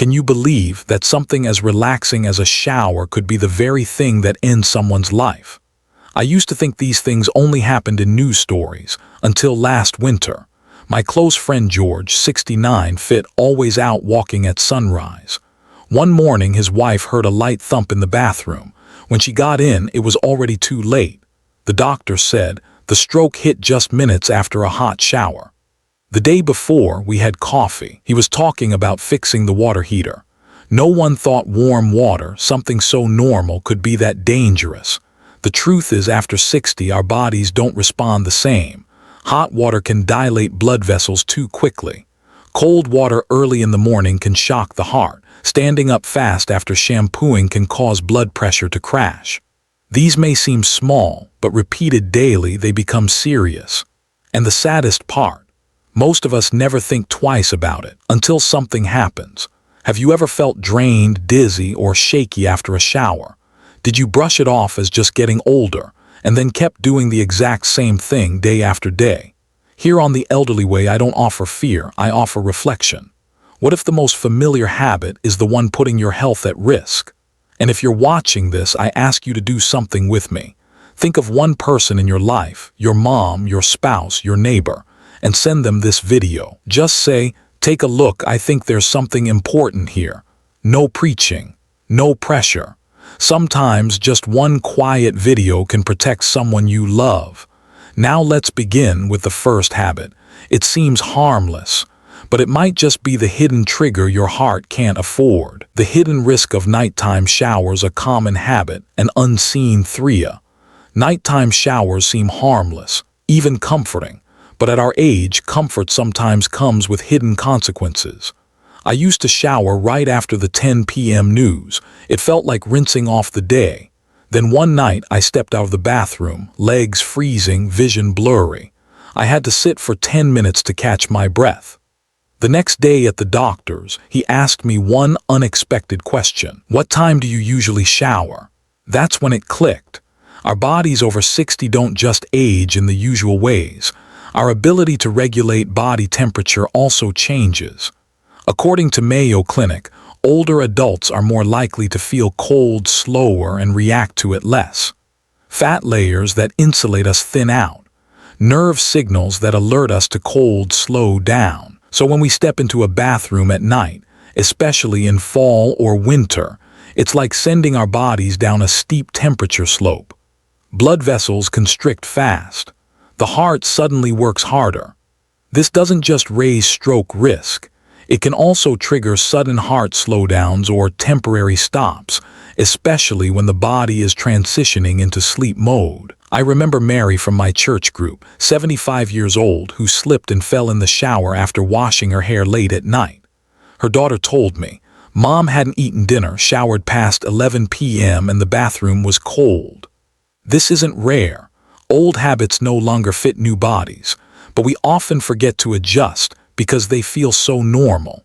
Can you believe that something as relaxing as a shower could be the very thing that ends someone's life? I used to think these things only happened in news stories, until last winter. My close friend George, 69, fit always out walking at sunrise. One morning his wife heard a light thump in the bathroom. When she got in, it was already too late. The doctor said the stroke hit just minutes after a hot shower. The day before, we had coffee. He was talking about fixing the water heater. No one thought warm water, something so normal, could be that dangerous. The truth is, after 60, our bodies don't respond the same. Hot water can dilate blood vessels too quickly. Cold water early in the morning can shock the heart. Standing up fast after shampooing can cause blood pressure to crash. These may seem small, but repeated daily, they become serious. And the saddest part, most of us never think twice about it until something happens. Have you ever felt drained, dizzy, or shaky after a shower? Did you brush it off as just getting older, and then kept doing the exact same thing day after day? Here on The Elderly Way, I don't offer fear, I offer reflection. What if the most familiar habit is the one putting your health at risk? And if you're watching this, I ask you to do something with me. Think of one person in your life, your mom, your spouse, your neighbor, and send them this video. Just say, "Take a look, I think there's something important here." No preaching, no pressure. Sometimes just one quiet video can protect someone you love. Now let's begin with the first habit. It seems harmless, but it might just be the hidden trigger your heart can't afford. The hidden risk of nighttime showers, a common habit, an unseen threat. Nighttime showers seem harmless, even comforting. But at our age, comfort sometimes comes with hidden consequences. I used to shower right after the 10 p.m. news. It felt like rinsing off the day. Then one night I stepped out of the bathroom, legs freezing, vision blurry. I had to sit for 10 minutes to catch my breath. The next day at the doctor's, he asked me one unexpected question. "What time do you usually shower?" That's when it clicked. Our bodies over 60 don't just age in the usual ways. Our ability to regulate body temperature also changes. According to Mayo Clinic, older adults are more likely to feel cold slower and react to it less. Fat layers that insulate us thin out. Nerve signals that alert us to cold slow down. So when we step into a bathroom at night, especially in fall or winter, it's like sending our bodies down a steep temperature slope. Blood vessels constrict fast. The heart suddenly works harder. This doesn't just raise stroke risk. It can also trigger sudden heart slowdowns or temporary stops, especially when the body is transitioning into sleep mode. I remember Mary from my church group, 75 years old, who slipped and fell in the shower after washing her hair late at night. Her daughter told me, "Mom hadn't eaten dinner, showered past 11 p.m. and the bathroom was cold." This isn't rare. Old habits no longer fit new bodies, but we often forget to adjust because they feel so normal.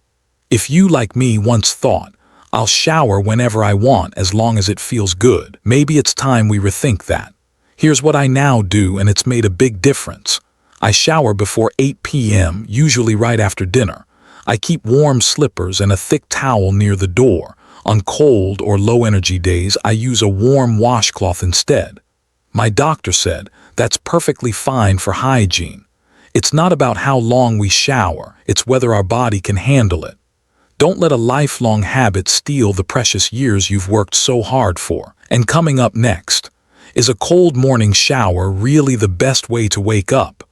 If you, like me, once thought, "I'll shower whenever I want as long as it feels good," maybe it's time we rethink that. Here's what I now do, and it's made a big difference. I shower before 8 p.m., usually right after dinner. I keep warm slippers and a thick towel near the door. On cold or low-energy days, I use a warm washcloth instead. My doctor said that's perfectly fine for hygiene. It's not about how long we shower, it's whether our body can handle it. Don't let a lifelong habit steal the precious years you've worked so hard for. And coming up next, is a cold morning shower really the best way to wake up?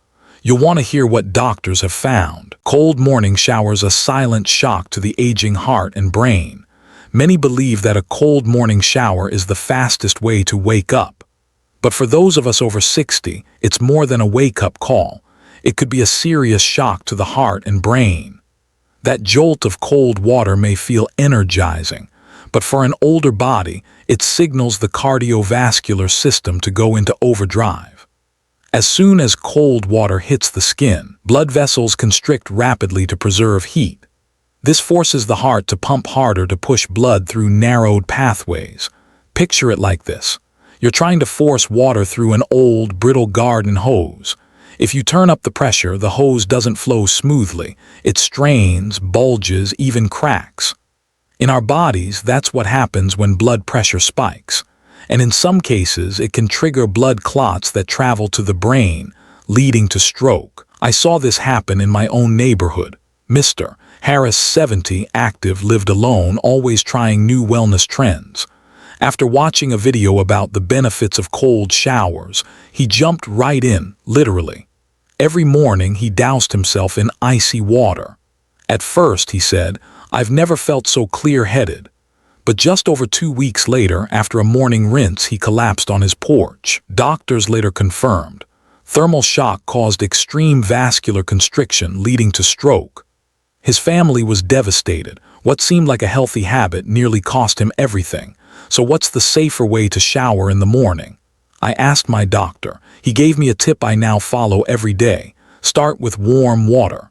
You'll want to hear what doctors have found. Cold morning showers, a silent shock to the aging heart and brain. Many believe that a cold morning shower is the fastest way to wake up. But for those of us over 60, it's more than a wake-up call. It could be a serious shock to the heart and brain. That jolt of cold water may feel energizing, but for an older body, it signals the cardiovascular system to go into overdrive. As soon as cold water hits the skin, blood vessels constrict rapidly to preserve heat. This forces the heart to pump harder to push blood through narrowed pathways. Picture it like this. You're trying to force water through an old, brittle garden hose. If you turn up the pressure, the hose doesn't flow smoothly. It strains, bulges, even cracks. In our bodies, that's what happens when blood pressure spikes. And in some cases, it can trigger blood clots that travel to the brain, leading to stroke. I saw this happen in my own neighborhood. Mr. Harris, 70, active, lived alone, always trying new wellness trends. After watching a video about the benefits of cold showers, he jumped right in, literally. Every morning he doused himself in icy water. At first, he said, "I've never felt so clear-headed." But just over 2 weeks later, after a morning rinse, he collapsed on his porch. Doctors later confirmed thermal shock caused extreme vascular constriction, leading to stroke. His family was devastated. What seemed like a healthy habit nearly cost him everything. So what's the safer way to shower in the morning? I asked my doctor. He gave me a tip I now follow every day. Start with warm water.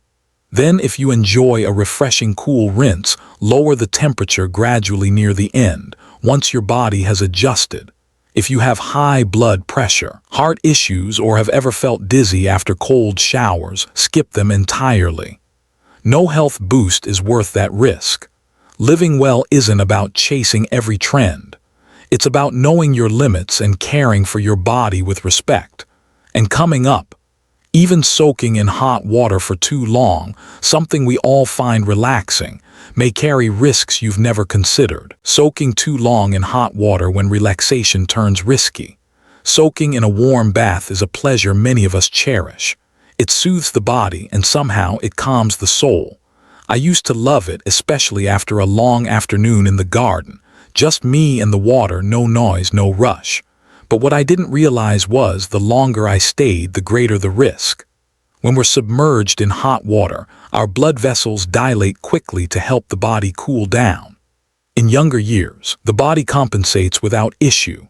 Then, if you enjoy a refreshing cool rinse, lower the temperature gradually near the end, once your body has adjusted. If you have high blood pressure, heart issues, or have ever felt dizzy after cold showers, skip them entirely. No health boost is worth that risk. Living well isn't about chasing every trend. It's about knowing your limits and caring for your body with respect. And coming up, even soaking in hot water for too long, something we all find relaxing, may carry risks you've never considered. Soaking too long in hot water when relaxation turns risky. Soaking in a warm bath is a pleasure many of us cherish. It soothes the body and somehow it calms the soul. I used to love it, especially after a long afternoon in the garden. Just me and the water, no noise, no rush. But what I didn't realize was the longer I stayed, the greater the risk. When we're submerged in hot water, our blood vessels dilate quickly to help the body cool down. In younger years, the body compensates without issue.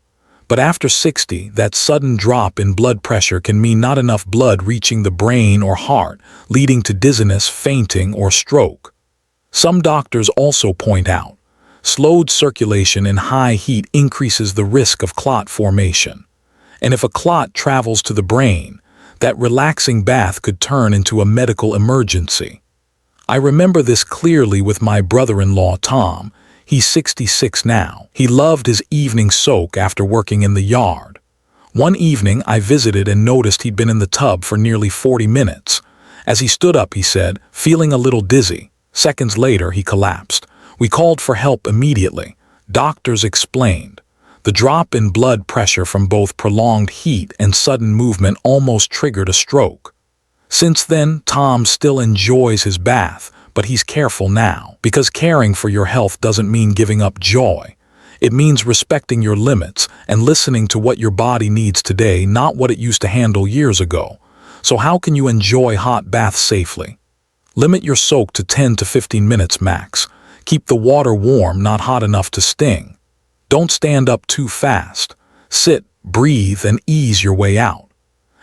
But after 60, that sudden drop in blood pressure can mean not enough blood reaching the brain or heart, leading to dizziness, fainting, or stroke. Some doctors also point out slowed circulation in high heat increases the risk of clot formation. And if a clot travels to the brain, that relaxing bath could turn into a medical emergency. I remember this clearly with my brother-in-law, Tom. He's 66 now. He loved his evening soak after working in the yard. One evening, I visited and noticed he'd been in the tub for nearly 40 minutes. As he stood up, he said, feeling a little dizzy. Seconds later, he collapsed. We called for help immediately. Doctors explained. The drop in blood pressure from both prolonged heat and sudden movement almost triggered a stroke. Since then, Tom still enjoys his bath, but he's careful now, because caring for your health doesn't mean giving up joy. It means respecting your limits and listening to what your body needs today, not what it used to handle years ago. So how can you enjoy hot baths safely? Limit your soak to 10 to 15 minutes max. Keep the water warm, not hot enough to sting. Don't stand up too fast. Sit, breathe, and ease your way out.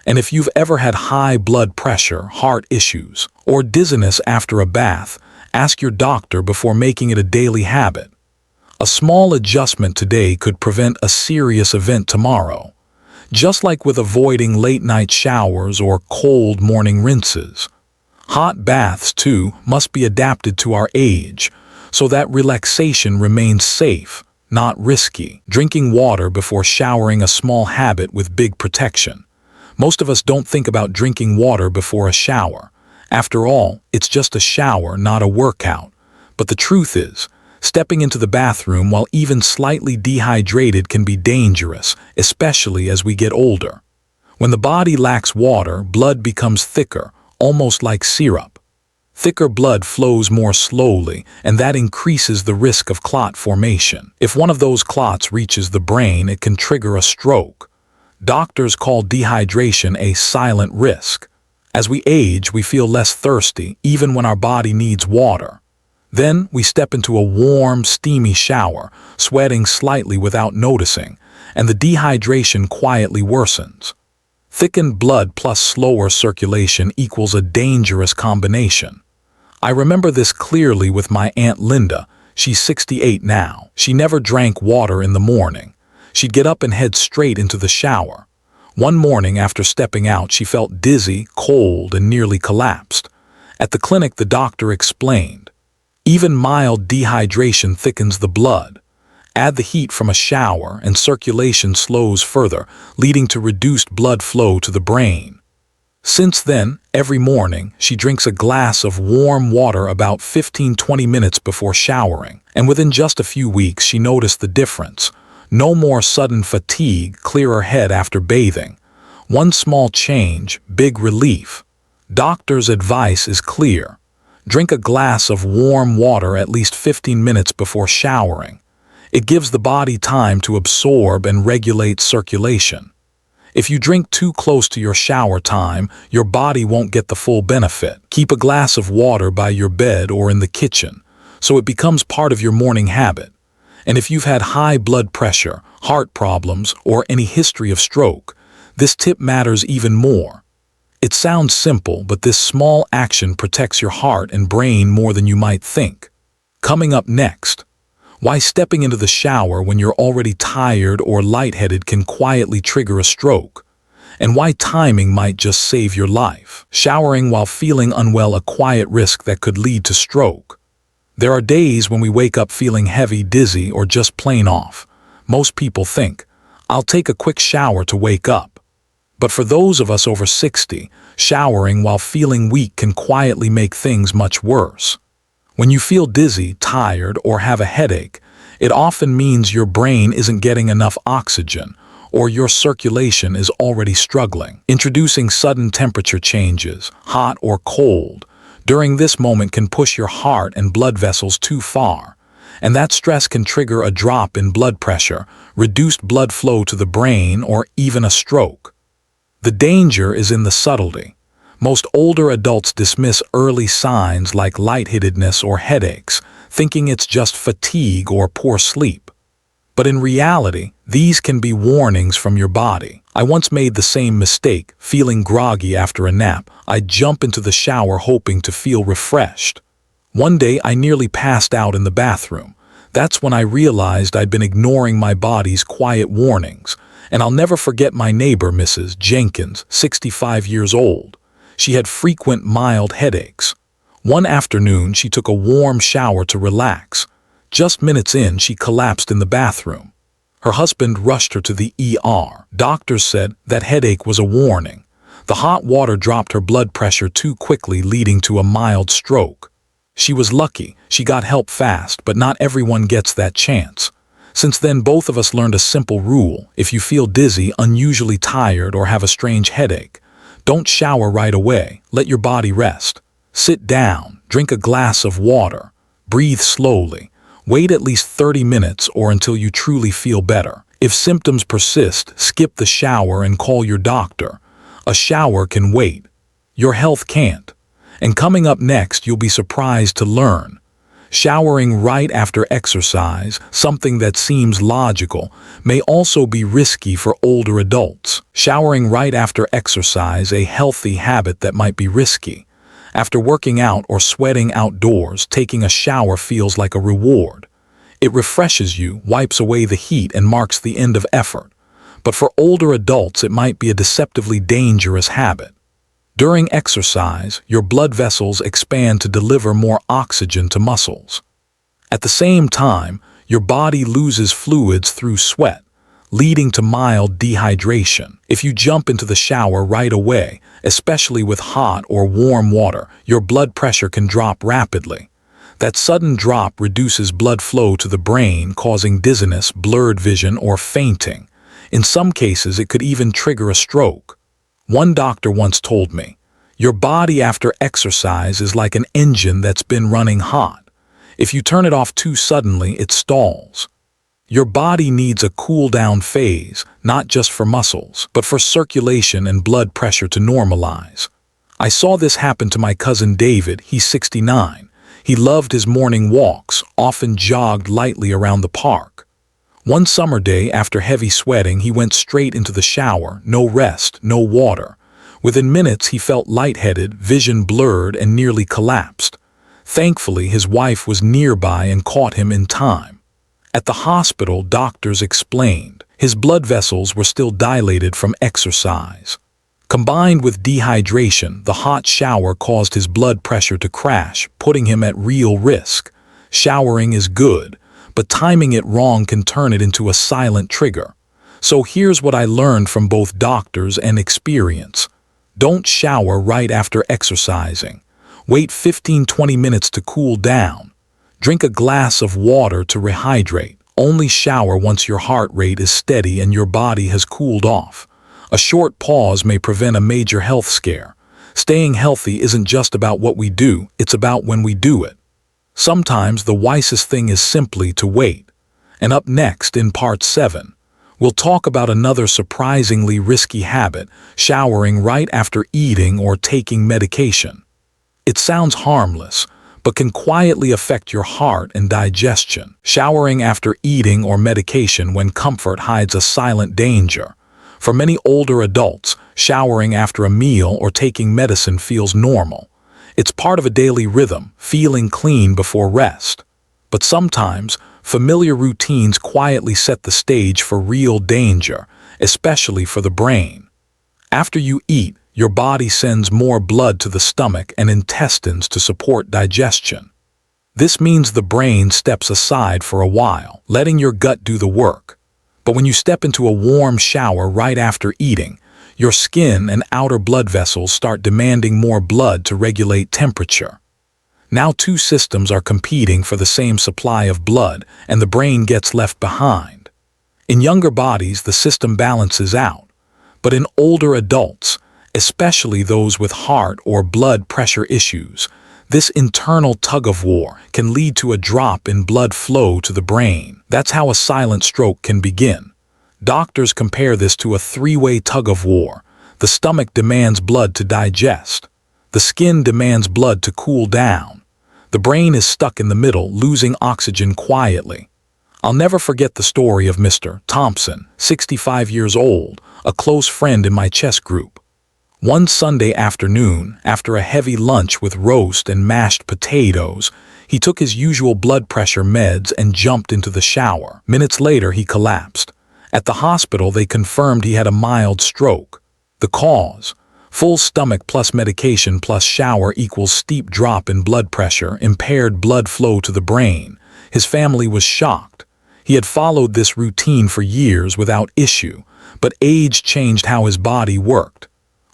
And if you've ever had high blood pressure, heart issues, or dizziness after a bath, ask your doctor before making it a daily habit. A small adjustment today could prevent a serious event tomorrow. Just like with avoiding late-night showers or cold morning rinses. Hot baths, too, must be adapted to our age, so that relaxation remains safe, not risky. Drinking water before showering, a small habit with big protection. Most of us don't think about drinking water before a shower. After all, it's just a shower, not a workout. But the truth is, stepping into the bathroom while even slightly dehydrated can be dangerous, especially as we get older. When the body lacks water, blood becomes thicker, almost like syrup. Thicker blood flows more slowly, and that increases the risk of clot formation. If one of those clots reaches the brain, it can trigger a stroke. Doctors call dehydration a silent risk. As we age, we feel less thirsty, even when our body needs water. Then we step into a warm, steamy shower, sweating slightly without noticing, and the dehydration quietly worsens. Thickened blood plus slower circulation equals a dangerous combination. I remember this clearly with my Aunt Linda. She's 68 now. She never drank water in the morning. She'd get up and head straight into the shower. One morning after stepping out, she felt dizzy, cold, and nearly collapsed. At the clinic, the doctor explained, Even mild dehydration thickens the blood. Add the heat from a shower and circulation slows further, leading to reduced blood flow to the brain. Since then, every morning, she drinks a glass of warm water about 15-20 minutes before showering, and within just a few weeks she noticed the difference. No more sudden fatigue, clearer head after bathing. One small change, big relief. Doctor's advice is clear. Drink a glass of warm water at least 15 minutes before showering. It gives the body time to absorb and regulate circulation. If you drink too close to your shower time, your body won't get the full benefit. Keep a glass of water by your bed or in the kitchen, so it becomes part of your morning habit. And if you've had high blood pressure, heart problems, or any history of stroke, this tip matters even more. It sounds simple, but this small action protects your heart and brain more than you might think. Coming up next, why stepping into the shower when you're already tired or lightheaded can quietly trigger a stroke, and why timing might just save your life. Showering while feeling unwell, a quiet risk that could lead to stroke. There are days when we wake up feeling heavy, dizzy, or just plain off. Most people think, I'll take a quick shower to wake up. But for those of us over 60, showering while feeling weak can quietly make things much worse. When you feel dizzy, tired, or have a headache, it often means your brain isn't getting enough oxygen, or your circulation is already struggling. Introducing sudden temperature changes, hot or cold, during this moment can push your heart and blood vessels too far, and that stress can trigger a drop in blood pressure, reduced blood flow to the brain, or even a stroke. The danger is in the subtlety. Most older adults dismiss early signs like lightheadedness or headaches, thinking it's just fatigue or poor sleep. But in reality, these can be warnings from your body. I once made the same mistake, feeling groggy after a nap. I'd jump into the shower hoping to feel refreshed. One day I nearly passed out in the bathroom. That's when I realized I'd been ignoring my body's quiet warnings. And I'll never forget my neighbor, Mrs. Jenkins, 65 years old. She had frequent mild headaches. One afternoon, she took a warm shower to relax. Just minutes in, she collapsed in the bathroom. Her husband rushed her to the ER. Doctors said that headache was a warning. The hot water dropped her blood pressure too quickly, leading to a mild stroke. She was lucky. She got help fast, but not everyone gets that chance. Since then, both of us learned a simple rule. If you feel dizzy, unusually tired, or have a strange headache, don't shower right away. Let your body rest. Sit down, drink a glass of water, breathe slowly. Wait at least 30 minutes or until you truly feel better. If symptoms persist, skip the shower and call your doctor. A shower can wait. Your health can't. And coming up next, you'll be surprised to learn. Showering right after exercise, something that seems logical, may also be risky for older adults. Showering right after exercise, a healthy habit that might be risky. After working out or sweating outdoors, taking a shower feels like a reward. It refreshes you, wipes away the heat, and marks the end of effort. But for older adults, it might be a deceptively dangerous habit. During exercise, your blood vessels expand to deliver more oxygen to muscles. At the same time, your body loses fluids through sweat, leading to mild dehydration. If you jump into the shower right away, especially with hot or warm water, your blood pressure can drop rapidly. That sudden drop reduces blood flow to the brain, causing dizziness, blurred vision, or fainting. In some cases, it could even trigger a stroke. One doctor once told me, your body after exercise is like an engine that's been running hot. If you turn it off too suddenly, it stalls. Your body needs a cool-down phase, not just for muscles, but for circulation and blood pressure to normalize. I saw this happen to my cousin David. He's 69. He loved his morning walks, often jogged lightly around the park. One summer day, after heavy sweating, he went straight into the shower, no rest, no water. Within minutes, he felt lightheaded, vision blurred, and nearly collapsed. Thankfully, his wife was nearby and caught him in time. At the hospital, doctors explained his blood vessels were still dilated from exercise. Combined with dehydration, the hot shower caused his blood pressure to crash, putting him at real risk. Showering is good, but timing it wrong can turn it into a silent trigger. So here's what I learned from both doctors and experience. Don't shower right after exercising. Wait 15-20 minutes to cool down. Drink a glass of water to rehydrate. Only shower once your heart rate is steady and your body has cooled off. A short pause may prevent a major health scare. Staying healthy isn't just about what we do, it's about when we do it. Sometimes the wisest thing is simply to wait. And up next in part 7, we'll talk about another surprisingly risky habit, showering right after eating or taking medication. It sounds harmless, but can quietly affect your heart and digestion. Showering after eating or medication when comfort hides a silent danger. For many older adults, showering after a meal or taking medicine feels normal. It's part of a daily rhythm, feeling clean before rest. But sometimes, familiar routines quietly set the stage for real danger, especially for the brain. After you eat, your body sends more blood to the stomach and intestines to support digestion. This means the brain steps aside for a while, letting your gut do the work. But when you step into a warm shower right after eating, your skin and outer blood vessels start demanding more blood to regulate temperature. Now two systems are competing for the same supply of blood, and the brain gets left behind. In younger bodies, the system balances out. But in older adults, especially those with heart or blood pressure issues, this internal tug-of-war can lead to a drop in blood flow to the brain. That's how a silent stroke can begin. Doctors compare this to a three-way tug-of-war. The stomach demands blood to digest. The skin demands blood to cool down. The brain is stuck in the middle, losing oxygen quietly. I'll never forget the story of Mr. Thompson, 65 years old, a close friend in my chess group. One Sunday afternoon, after a heavy lunch with roast and mashed potatoes, he took his usual blood pressure meds and jumped into the shower. Minutes later, he collapsed. At the hospital, they confirmed he had a mild stroke. The cause: full stomach plus medication plus shower equals steep drop in blood pressure, impaired blood flow to the brain. His family was shocked. He had followed this routine for years without issue, but age changed how his body worked.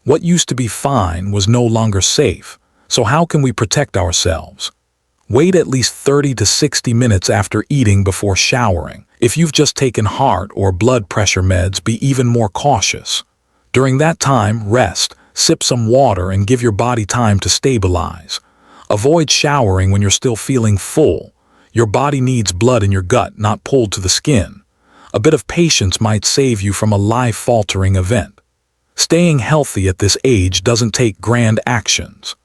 What used to be fine was no longer safe. So how can we protect ourselves? Wait at least 30 to 60 minutes after eating before showering. If you've just taken heart or blood pressure meds, be even more cautious. During that time, rest, sip some water, and give your body time to stabilize. Avoid showering when you're still feeling full. Your body needs blood in your gut, not pulled to the skin. A bit of patience might save you from a life-altering event. Staying healthy at this age doesn't take grand actions.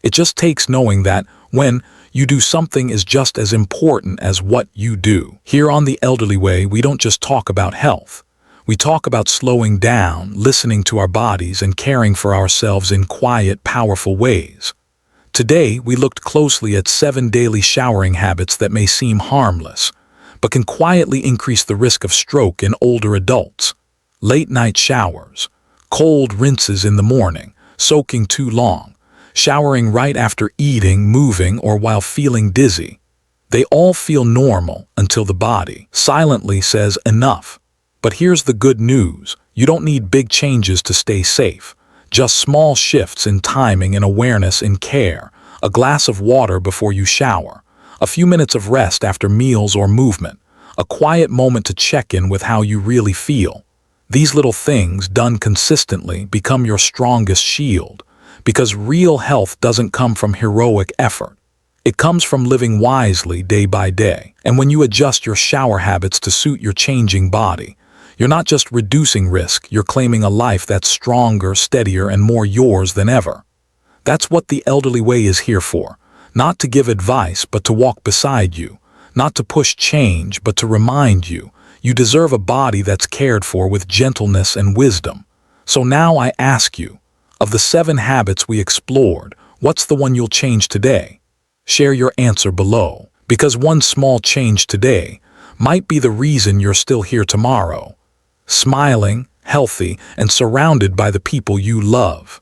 It just takes knowing that when you do something is just as important as what you do. Here on The Elderly Way, we don't just talk about health. We talk about slowing down, listening to our bodies, and caring for ourselves in quiet, powerful ways. Today, we looked closely at 7 daily showering habits that may seem harmless, but can quietly increase the risk of stroke in older adults. Late-night showers. Cold rinses in the morning, soaking too long, showering right after eating, moving, or while feeling dizzy. They all feel normal until the body silently says enough. But here's the good news. You don't need big changes to stay safe. Just small shifts in timing and awareness in care. A glass of water before you shower. A few minutes of rest after meals or movement. A quiet moment to check in with how you really feel. These little things, done consistently, become your strongest shield, because real health doesn't come from heroic effort. It comes from living wisely day by day. And when you adjust your shower habits to suit your changing body, you're not just reducing risk, you're claiming a life that's stronger, steadier, and more yours than ever. That's what The Elderly Way is here for. Not to give advice, but to walk beside you. Not to push change, but to remind you. You deserve a body that's cared for with gentleness and wisdom. So now I ask you, of the 7 habits we explored, what's the one you'll change today? Share your answer below, because one small change today might be the reason you're still here tomorrow, smiling, healthy, and surrounded by the people you love.